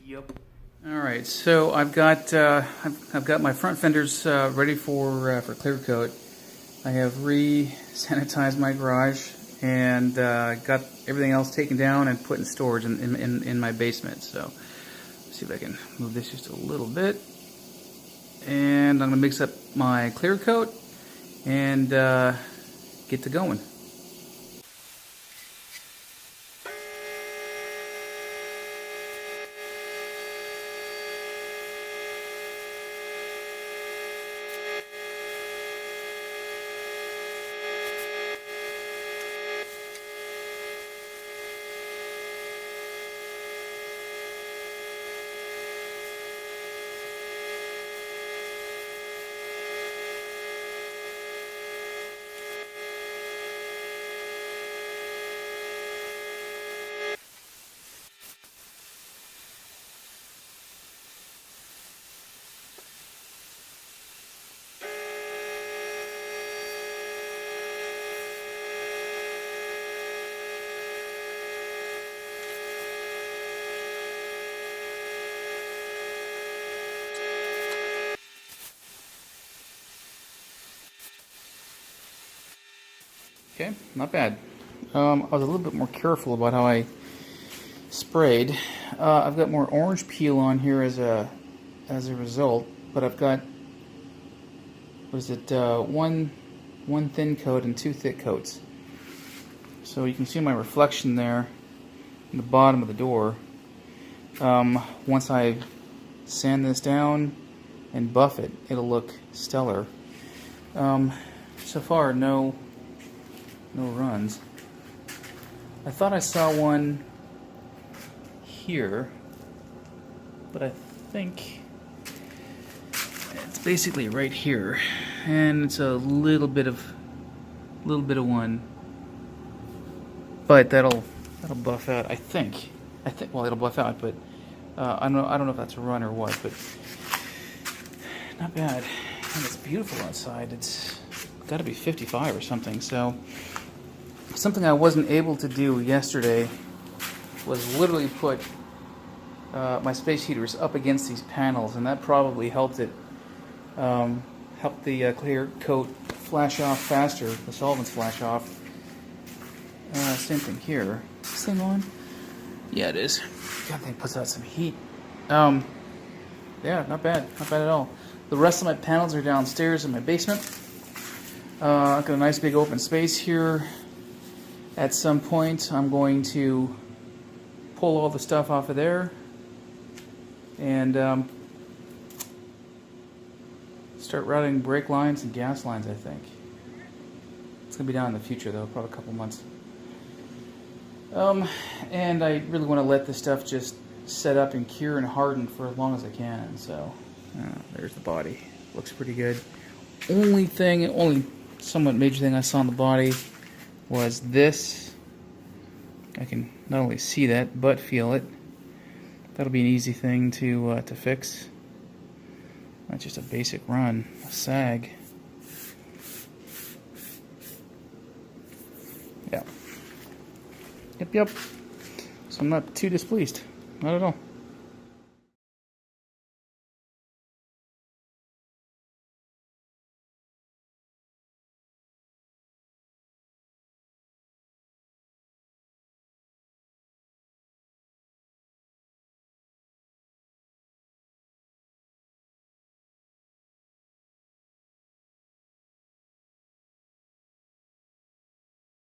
Yep. All right, so I've got my front fenders ready for clear coat. I have re-sanitized my garage and got everything else taken down and put in storage in my basement. So let's see if I can move this just a little bit. And I'm gonna mix up my clear coat and get to going. Okay, not bad. I was a little bit more careful about how I sprayed. I've got more orange peel on here as a result, but I've got one thin coat and two thick coats. So you can see my reflection there in the bottom of the door. Once I sand this down and buff it, it'll look stellar. So far, no runs. I thought I saw one here, but I think it's basically right here, and it's a little bit of one, but that'll buff out. I think. Well, it'll buff out, but I don't know if that's a run or what, but not bad. And it's beautiful outside. It's got to be 55 or something. So. Something I wasn't able to do yesterday was literally put my space heaters up against these panels, and that probably helped it, helped the clear coat flash off faster, the solvents flash off. Same thing here. Is this thing on? Yeah, it is. God, thing puts out some heat. Yeah, not bad at all. The rest of my panels are downstairs in my basement. I've got a nice big open space here. At some point, I'm going to pull all the stuff off of there and start routing brake lines and gas lines, I think. It's going to be down in the future, though, probably a couple months. And I really want to let this stuff just set up and cure and harden for as long as I can. So, there's the body. Looks pretty good. Only somewhat major thing I saw on the body was this. I can not only see that, but feel it. That'll be an easy thing to fix. That's just a basic run, a sag. Yeah. Yep. So I'm not too displeased. Not at all.